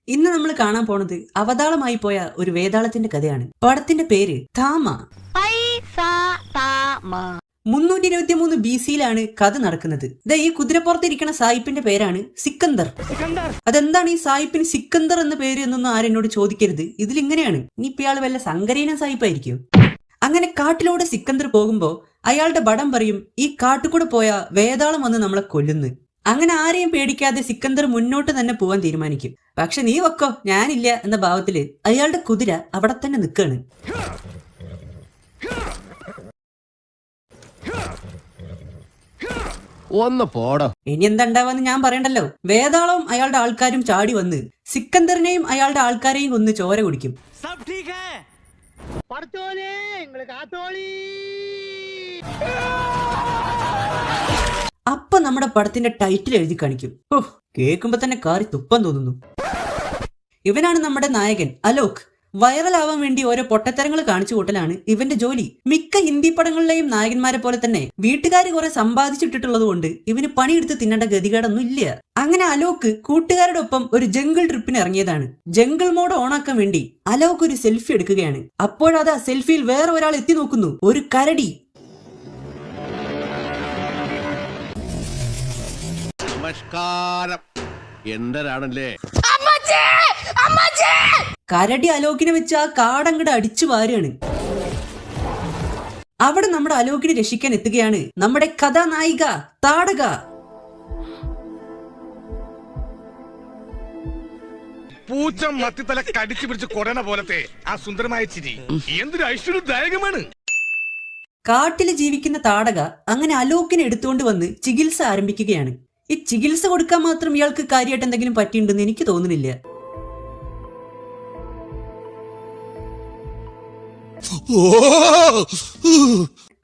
ഇന്ന് നമ്മൾ കാണാൻ പോണത് അവതാളമായി പോയ ഒരു വേതാളത്തിന്റെ കഥയാണ്. പടത്തിന്റെ പേര് താമ. 323 BC-യിലാണ് കഥ നടക്കുന്നത്. ഈ കുതിരപ്പുറത്തിരിക്കുന്ന സായിപ്പിന്റെ പേരാണ് സിക്കന്ദർ. അതെന്താണ് ഈ സായിപ്പിന് സിക്കന്ദർ എന്ന പേര് എന്നൊന്നും ആരെന്നോട് ചോദിക്കരുത്. ഇതിലിങ്ങനെയാണ്. ഇനിയിപ്പോ ഇയാൾ വല്ല സങ്കരീന സായിപ്പായിരിക്കും. അങ്ങനെ കാട്ടിലൂടെ സിക്കന്ദർ പോകുമ്പോ അയാളുടെ ഭടം പറയും, ഈ കാട്ടുകൂടെ പോയ വേതാളം വന്ന് നമ്മളെ കൊല്ലുന്നു. അങ്ങനെ ആരെയും പേടിക്കാതെ സിക്കന്ദർ മുന്നോട്ട് തന്നെ പോവാൻ തീരുമാനിക്കും. പക്ഷെ നീ വെക്കോ, ഞാനില്ല എന്ന ഭാവത്തില് അയാളുടെ കുതിര അവിടെ തന്നെ നിൽക്കാണ്. ഇനി എന്താ ഉണ്ടാവാന്ന് ഞാൻ പറയണ്ടല്ലോ. വേതാളവും അയാളുടെ ആൾക്കാരും ചാടി വന്ന് സിക്കന്ദറിനെയും അയാളുടെ ആൾക്കാരെയും കൊന്ന് ചോര കുടിക്കും. അപ്പൊ നമ്മുടെ പടത്തിന്റെ ടൈറ്റിൽ എഴുതി കാണിക്കും. കേൾക്കുമ്പോ തന്നെ കാറി തുപ്പം തോന്നുന്നു. ഇവനാണ് നമ്മുടെ നായകൻ അലോക്. വൈറലാവാൻ വേണ്ടി ഓരോ പൊട്ടത്തരങ്ങൾ കാണിച്ചു കൂട്ടലാണ് ഇവന്റെ ജോലി. മിക്ക ഹിന്ദി പടങ്ങളിലെയും നായകന്മാരെ പോലെ തന്നെ വീട്ടുകാർ കുറെ സമ്പാദിച്ചിട്ടുള്ളത് കൊണ്ട് ഇവന് പണിയെടുത്ത് തിന്നേണ്ട ഗതികേടൊന്നും ഇല്ല. അങ്ങനെ അലോക് കൂട്ടുകാരുടെ ഒപ്പം ഒരു ജംഗിൾ ട്രിപ്പിന് ഇറങ്ങിയതാണ്. ജംഗിൾ മോഡ് ഓണാക്കാൻ വേണ്ടി അലോക് ഒരു സെൽഫി എടുക്കുകയാണ്. അപ്പോഴതാ സെൽഫിയിൽ വേറെ ഒരാൾ എത്തി നോക്കുന്നു. ഒരു കരടി. നമസ്കാരം. എന്തരാണല്ലേ? കരടി അലോകിനെ വെച്ച് ആ കാടങ്ങട് അടിച്ചു വാരുകയാണ്. അവിടെ നമ്മുടെ അലോകിനെ രക്ഷിക്കാൻ എത്തുകയാണ് നമ്മുടെ കഥാനായിക താടക. പൂച്ച മത്തിത്തല കടിച്ചു പിടിച്ച് കൊടന പോലത്തെ ആ സുന്ദരമായ ചിരി എന്തൊരു ഐശ്വര്യദായകമാണ്. കാട്ടില് ജീവിക്കുന്ന താടക അങ്ങനെ അലോകിനെ എടുത്തുകൊണ്ട് വന്ന് ചികിത്സ ആരംഭിക്കുകയാണ്. ഈ ചികിത്സ കൊടുക്കാൻ മാത്രം ഇയാൾക്ക് കാര്യമായിട്ട് എന്തെങ്കിലും പറ്റിയിട്ടുണ്ടെന്ന് എനിക്ക് തോന്നുന്നില്ല.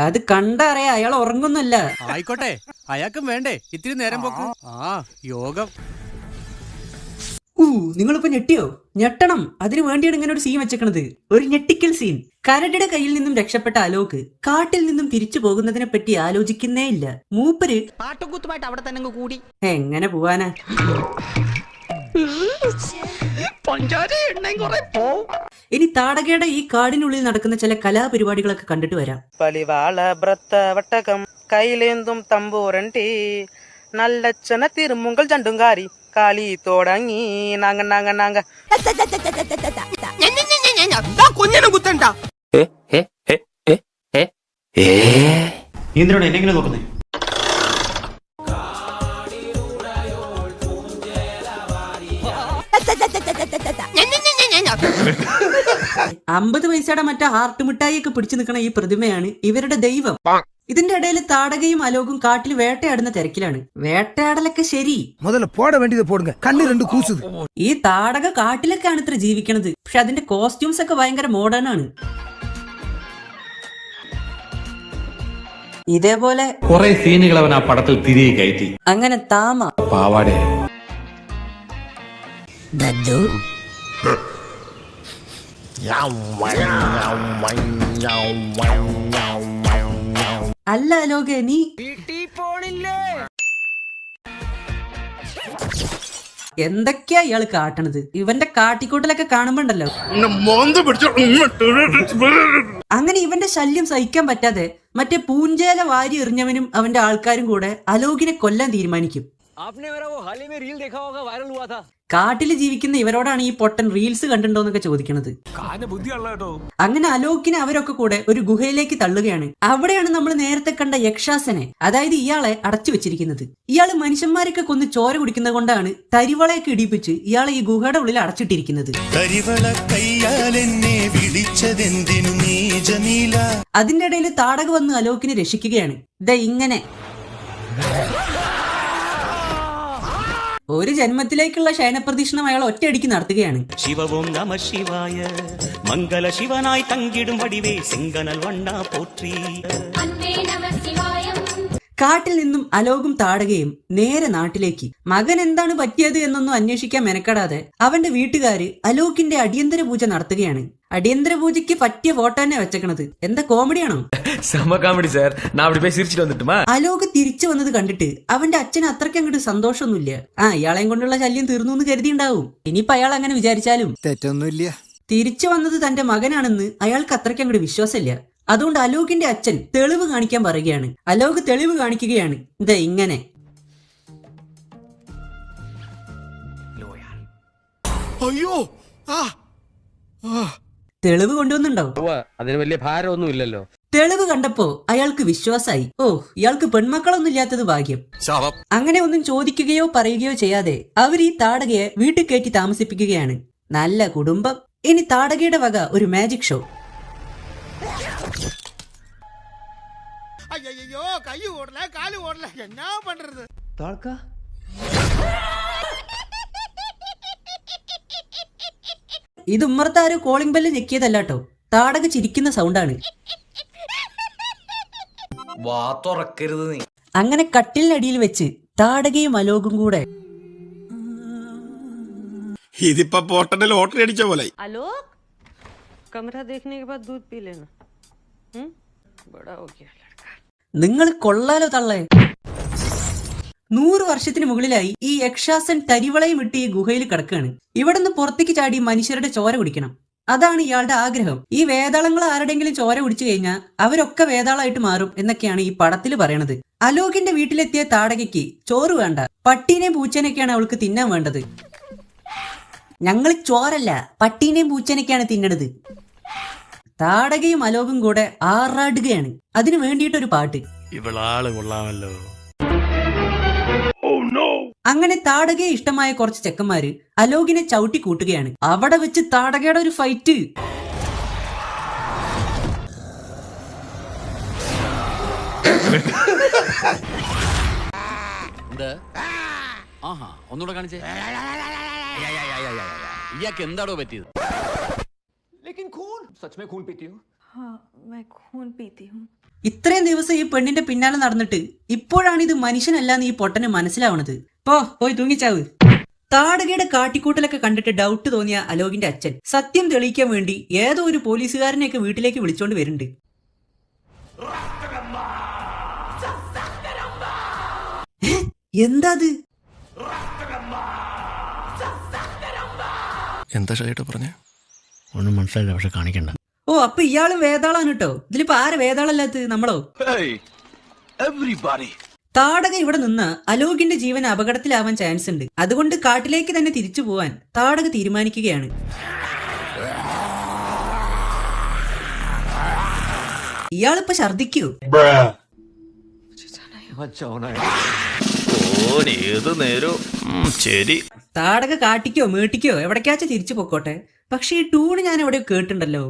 അത് കണ്ടറിയാ അയാൾ ഉറങ്ങുന്നല്ല. ആയിക്കോട്ടെ, അയാൾക്കും വേണ്ടേ ഇത്തിരി നേരം പോക്ക്. യോഗം. നിങ്ങളിപ്പോ ഞെട്ടിയോ? ഞെട്ടണം. അതിനു വേണ്ടിയാണ് ഇങ്ങനെ ഒരു സീൻ വെച്ചേക്കണത്. ഒരു ഞെട്ടിക്കൽ സീൻ. കരടിയുടെ കയ്യിൽ നിന്നും രക്ഷപ്പെട്ട അലോക് കാട്ടിൽ നിന്നും തിരിച്ചു പോകുന്നതിനെ പറ്റി ആലോചിക്കുന്നേ ഇല്ല. മൂപ്പര് പാട്ടുകൂത്തുമായിട്ട് അവിടെ തന്നെ കൂടി. എങ്ങനെ പോവാനാ? ഇനി താടകയുടെ ഈ കാടിനുള്ളിൽ നടക്കുന്ന ചില കലാപരിപാടികളൊക്കെ കണ്ടിട്ട് വരാം. പലിവാള വട്ടകം കയ്യിലേന്തും തമ്പൂരണ്ടി നല്ലച്ചന തിരുമുങ്കൾ ചണ്ടുങ്കാരി കാലി തോടങ്ങി നാങ്ങ നാങ്ങ നാങ്ങ. കുഞ്ഞിനും കുത്തണ്ട. എന്തിനാണ് എന്നെങ്കിലും നോക്കുന്നേ? 50 പൈസയുടെ മറ്റേ ഹാർട്ട് മിഠായി ഒക്കെ പിടിച്ചു നിൽക്കണ ഈ പ്രതിമയാണ് ഇവരുടെ ദൈവം. ഇതിന്റെ ഇടയിൽ താടകയും അലോകും കാട്ടിൽ വേട്ടയാടുന്ന തിരക്കിലാണ്. വേട്ടയാടലൊക്കെ ശരി, ഈ താടക കാട്ടിലൊക്കെയാണ് ഇത്ര ജീവിക്കണത്. പക്ഷെ അതിന്റെ കോസ്റ്റ്യൂംസ് ഒക്കെ ഭയങ്കര മോഡേൺ ആണ്. ഇതേപോലെ കുറെ സീനുകൾ അവൻ ആ പടത്തിൽ തിരികെ കയറ്റി. അങ്ങനെ താമ പാവാടേ അല്ല അലോകെ, നീ എന്തൊക്കെയാ ഇയാള് കാട്ടണത്? ഇവന്റെ കാട്ടിക്കൂട്ടലൊക്കെ കാണുമ്പോണ്ടല്ലോ. അങ്ങനെ ഇവന്റെ ശല്യം സഹിക്കാൻ പറ്റാതെ മറ്റേ പൂഞ്ചേല വാരി എറിഞ്ഞവനും അവന്റെ ആൾക്കാരും കൂടെ അലോകിനെ കൊല്ലാൻ തീരുമാനിക്കും. കാട്ടില് ജീവിക്കുന്ന ഇവരോടാണ് ഈ പൊട്ടൻ റീൽസ് കണ്ടിട്ടുണ്ടോന്നൊക്കെ ചോദിക്കണത്. അങ്ങനെ അലോകിനെ അവരൊക്കെ കൂടെ ഒരു ഗുഹയിലേക്ക് തള്ളുകയാണ്. അവിടെയാണ് നമ്മൾ നേരത്തെ കണ്ട യക്ഷാസനെ, അതായത് ഇയാളെ അടച്ചു വെച്ചിരിക്കുന്നത്. ഇയാള് മനുഷ്യന്മാരൊക്കെ കൊന്ന് ചോര കുടിക്കുന്നത് കൊണ്ടാണ് തരിവളയൊക്കെ ഇടിപ്പിച്ച് ഇയാളെ ഈ ഗുഹയുടെ ഉള്ളിൽ അടച്ചിട്ടിരിക്കുന്നത്. അതിന്റെ ഇടയിൽ താടക വന്ന് അലോകിനെ രക്ഷിക്കുകയാണ്. ഇങ്ങനെ ഒരു ജന്മത്തിലേക്കുള്ള ശയനപ്രദക്ഷിണം അയാൾ ഒറ്റയടിക്ക് നടത്തുകയാണ്. ശിവവും നമ ശിവായ മംഗള ശിവനായി തങ്കിടും വടിവേ സിംഗനൽ വണ്ണ പോറ്റി. കാട്ടിൽ നിന്നും അലോകും താടകയും നേരെ നാട്ടിലേക്ക്. മകൻ എന്താണ് പറ്റിയത് എന്നൊന്നും അന്വേഷിക്കാൻ മെനക്കെടാതെ അവന്റെ വീട്ടുകാര് അലോകിന്റെ അടിയന്തര പൂജ നടത്തുകയാണ്. അടിയന്തര പൂജയ്ക്ക് പറ്റിയ ഫോട്ടോ തന്നെ വെച്ചേക്കണത്. എന്താ കോമഡിയാണോ? செம காமெடி சார். நான் அப்படி போய் சிரிச்சிட்டு வந்துட்டுமா? അലോക് തിരിച്ചു വന്നത് കണ്ടിട്ട് അവന്റെ അച്ഛന് അത്രയ്ക്ക് അങ്ങോട്ട് സന്തോഷമൊന്നുമില്ല. ഇയാളെയും കൊണ്ടുള്ള ശല്യം തീർന്നു എന്ന് കരുതിണ്ടാവും. ഇനിയിപ്പോ അയാൾ അങ്ങനെ വിചാരിച്ചാലും തെറ്റൊന്നുമില്ല. തിരിച്ചു വന്നത് തന്റെ മകനാണെന്ന് അയാൾക്ക് അത്രയ്ക്ക് അങ്ങോട്ട് വിശ്വാസമില്ല. അതുകൊണ്ട് അലോകിന്റെ അച്ഛൻ തെളിവ് കാണിക്കാൻ പറയുകയാണ്. അലോക് തെളിവ് കാണിക്കുകയാണ്. ഇതാ ഇങ്ങനെ. അയ്യോ തെളിവ് കൊണ്ടുവന്നുണ്ടാവും. അതിന് വലിയ ഭാരമൊന്നും ഇല്ലല്ലോ. തെളിവ് കണ്ടപ്പോ അയാൾക്ക് വിശ്വാസായി. ഇയാൾക്ക് പെൺമക്കളൊന്നും ഇല്ലാത്തത് ഭാഗ്യം. അങ്ങനെ ഒന്നും ചോദിക്കുകയോ പറയുകയോ ചെയ്യാതെ അവർ ഈ താടകയെ വീട്ടിൽ കയറ്റി താമസിപ്പിക്കുകയാണ്. നല്ല കുടുംബം. ഇനി താടകയുടെ വക ഒരു മാജിക് ഷോ. അയ്യോ കൈ ഓടല കാല് ഓടല എന്നാ പண்றது? ഇത് ഉമ്മർത്താരോ കോളിംഗ് ബെല്ല് ഞെക്കിയതല്ലാട്ടോ. താടക ചിരിക്കുന്ന സൗണ്ടാണ്. അങ്ങനെ കട്ടിലിനടിയിൽ വെച്ച് താടകയും അലോകും കൂടെ ഇതിപ്പോ പോട്ടന്റെ ലോട്ടറി അടിച്ച പോലെ. आलोक कमरा देखने के बाद दूध पी लेना बड़ा हो गया लड़का. നിങ്ങൾ കൊള്ളാലോ തള്ളേ. 100 വർഷത്തിന് മുകളിലായി ഈ യക്ഷാസൻ തരിവളയും ഇട്ട് ഈ ഗുഹയിൽ കിടക്കുകയാണ്. ഇവിടുന്ന് പുറത്തേക്ക് ചാടി മനുഷ്യരുടെ ചോര കുടിക്കണം. അതാണ് ഇയാളുടെ ആഗ്രഹം. ഈ വേതാളങ്ങൾ ആരുടെങ്കിലും ചോര കുടിച്ചു കഴിഞ്ഞാൽ അവരൊക്കെ വേതാളായിട്ട് മാറും എന്നൊക്കെയാണ് ഈ പടത്തിൽ പറയണത്. അലോകിന്റെ വീട്ടിലെത്തിയ താടകയ്ക്ക് ചോറ് വേണ്ട, പട്ടീനെയും പൂച്ചേനൊക്കെയാണ് അവൾക്ക് തിന്നാൻ വേണ്ടത്. ഞങ്ങൾ ചോറല്ല, പട്ടീനെയും പൂച്ചേനൊക്കെയാണ് തിന്നണത്. താടകയും അലോകും കൂടെ ആറാടുകയാണ്. അതിനു വേണ്ടിയിട്ടൊരു പാട്ട്. ഇവളാള് കൊള്ളാമല്ലോ. അങ്ങനെ താടകയെ ഇഷ്ടമായ കുറച്ച് ചെക്കന്മാര് അലോകിനെ ചവിട്ടി കൂട്ടുകയാണ്. അവിടെ വെച്ച് താടകയുടെ ഒരു ഫൈറ്റ്. ഒന്നുകൂടെ കാണിച്ചേ. ഇയാൾക്ക് എന്താടോ പറ്റിയത്? ഇത്രയും ദിവസം ഈ പെണ്ണിന്റെ പിന്നാലെ നടന്നിട്ട് ഇപ്പോഴാണ് ഇത് മനുഷ്യനല്ലാന്ന് ഈ പൊട്ടന് മനസ്സിലാവണത്. പോയി തൂങ്ങിച്ചാവ്. താടകയുടെ കാട്ടിക്കൂട്ടലൊക്കെ കണ്ടിട്ട് ഡൗട്ട് തോന്നിയ അലോകിന്റെ അച്ഛൻ സത്യം തെളിയിക്കാൻ വേണ്ടി ഏതോ ഒരു പോലീസുകാരനെയൊക്കെ വീട്ടിലേക്ക് വിളിച്ചോണ്ട് വരുന്നുണ്ട്. എന്താ അത്? എന്താ ഷൈട്ടോ പറഞ്ഞേ? ഒന്നും മനസ്സിലായില്ല, പക്ഷെ കാണിക്കണ്ട. അപ്പൊ ഇയാള് വേതാളാണ് കേട്ടോ. ഇതിലിപ്പോ ആരെ വേതാളല്ലാത്ത നമ്മളോ? താടക ഇവിടെ നിന്ന് അലോകിന്റെ ജീവൻ അപകടത്തിലാവാൻ ചാൻസ് ഉണ്ട്. അതുകൊണ്ട് കാട്ടിലേക്ക് തന്നെ തിരിച്ചു പോവാൻ താടക തീരുമാനിക്കുകയാണ്. ഇയാളിപ്പോ ഛർദിക്കൂ. താടക കാട്ടിക്കോ മേട്ടിക്കോ എവിടേക്കാച്ച തിരിച്ചു പൊക്കോട്ടെ. പക്ഷെ ഈ ടൂണ് ഞാൻ എവിടെയോ കേട്ടിട്ടുണ്ടല്ലോ.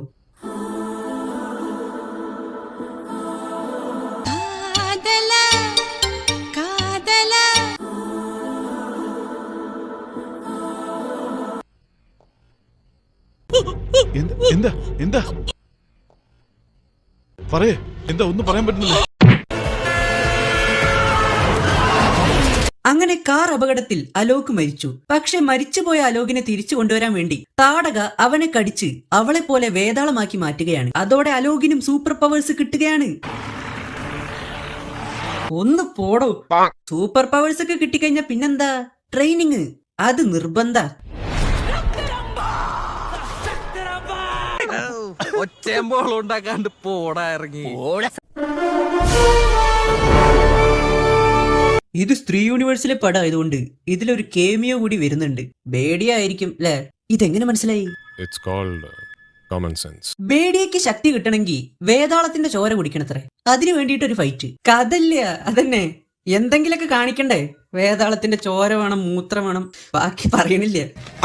എന്താ എന്താ പറയേ? എന്താ ഒന്നും പറയാൻ പറ്റുന്നില്ല. അങ്ങനെ കാർ അപകടത്തിൽ അലോക് മരിച്ചു. പക്ഷെ മരിച്ചുപോയ അലോകിനെ തിരിച്ചു കൊണ്ടുവരാൻ വേണ്ടി താടക അവനെ കടിച്ച് അവളെ പോലെ വേതാളമാക്കി മാറ്റുകയാണ്. അതോടെ അലോകിനും സൂപ്പർ പവേഴ്സ് കിട്ടുകയാണ്. ഒന്ന് പോടോ. സൂപ്പർ പവേഴ്സ് ഒക്കെ കിട്ടിക്കഴിഞ്ഞാ പിന്നെന്താ? ട്രെയിനിങ് അത് നിർബന്ധ. ഉണ്ടാക്കാണ്ട് പോടാ ഇറങ്ങി. ഇത് സ്ത്രീ യൂണിവേഴ്സിലെ പടം ആയതുകൊണ്ട് ഇതിലൊരു കേമിയോ കൂടി വരുന്നുണ്ട്. ബേഡിയ ആയിരിക്കും അല്ലെ? ഇതെങ്ങനെ മനസ്സിലായി? ബേഡിയക്ക് ശക്തി കിട്ടണമെങ്കിൽ വേതാളത്തിന്റെ ചോര കുടിക്കണത്രേ. അതിനു വേണ്ടിയിട്ടൊരു ഫൈറ്റ്. കഥല്ല അതന്നെ. എന്തെങ്കിലൊക്കെ കാണിക്കണ്ടേ? വേതാളത്തിന്റെ ചോര വേണം, മൂത്രം വേണം, ബാക്കി പറയണില്ല.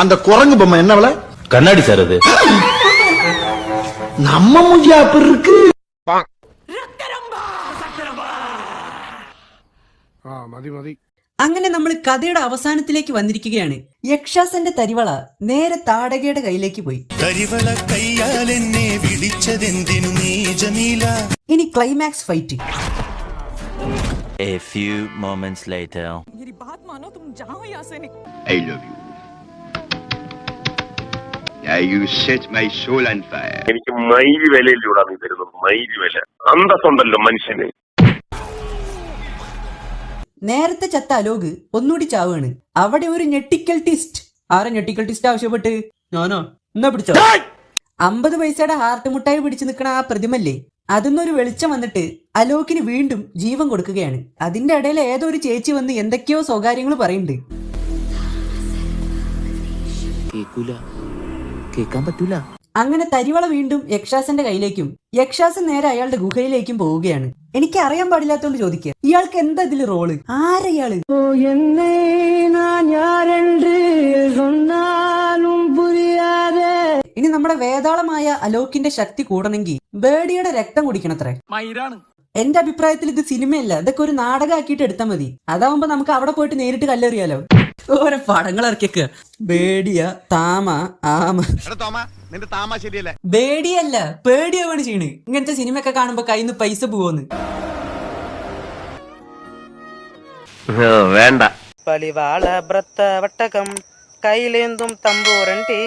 அந்த குரங்கு பொம்மை என்னவள കണ്ണാടി സാർ അത്. நம்ம மூஞ்சியா அப்படி இருக்கு. അങ്ങനെ നമ്മൾ കഥയുടെ അവസാനത്തിലേക്ക് വന്നിരിക്കുകയാണ്. യക്ഷാസന്റെ തരിവള നേരെ താടകയുടെ കയ്യിലേക്ക് പോയി. ഇനി climax fight. A few moments later. I love you. എനിക്ക് മൈലി വിലയിലൂടെ നീ തരുന്നത്, മൈലി വില. അന്തസ്സുണ്ടല്ലോ മനുഷ്യന്. നേരത്തെ ചത്ത അലോക് ഒന്നുകൂടി ചാവാണ്. അവിടെ ഒരു ഞെട്ടിക്കൽ ടിസ്റ്റ്. ആരാ ഞെട്ടിക്കൽ ടിസ്റ്റ് ആവശ്യപ്പെട്ട്? ഞാനോ? എന്നാ പിടിച്ചോ. 50 പൈസയുടെ ഹാർട്ട് മുട്ടായി പിടിച്ചു നിൽക്കണ ആ പ്രതിമല്ലേ, അതിന്നൊരു വെളിച്ചം വന്നിട്ട് അലോകിന് വീണ്ടും ജീവൻ കൊടുക്കുകയാണ്. അതിന്റെ ഇടയിൽ ഏതോ ഒരു ചേച്ചി വന്ന് എന്തൊക്കെയോ സ്വകാര്യങ്ങൾ പറയുന്നുണ്ട്. കേക്കാൻ പറ്റൂല. അങ്ങനെ തരിവള വീണ്ടും യക്ഷാസന്റെ കയ്യിലേക്കും യക്ഷാസൻ നേരെ അയാളുടെ ഗുഹയിലേക്കും പോവുകയാണ്. എനിക്ക് അറിയാൻ പാടില്ലാത്തോണ്ട് ചോദിക്കുക, ഇയാൾക്ക് എന്താ ഇതില് റോള്? ആരയാള്? ഇനി നമ്മുടെ വേതാളമായ അലോകിന്റെ ശക്തി കൂടണമെങ്കിൽ ബേഡിയുടെ രക്തം കുടിക്കണത്രേ. എന്റെ അഭിപ്രായത്തിൽ ഇത് സിനിമയല്ല, ഇതൊക്കെ ഒരു നാടകമാക്കിയിട്ട് എടുത്താൽ മതി. അതാവുമ്പോ നമുക്ക് അവിടെ പോയിട്ട് നേരിട്ട് കല്ലെറിയാലോ. ഓരോ പടങ്ങൾ ഇറക്കിയേക്ക. ബേഡിയ, താമ, ആമ. നിന്റെ താമ ശരിയല്ലേ? ബേഡിയല്ല, പേടിയാവാണ് ചെയ്യണ്. ഇങ്ങനത്തെ സിനിമയൊക്കെ കാണുമ്പോ കയ്യിൽ നിന്ന് പൈസ പോവോന്ന്. വേണ്ട. പലിവാള ബ്രത്ത വട്ടകം കയ്യിലേന്തും തമ്പൂരൻ ടീ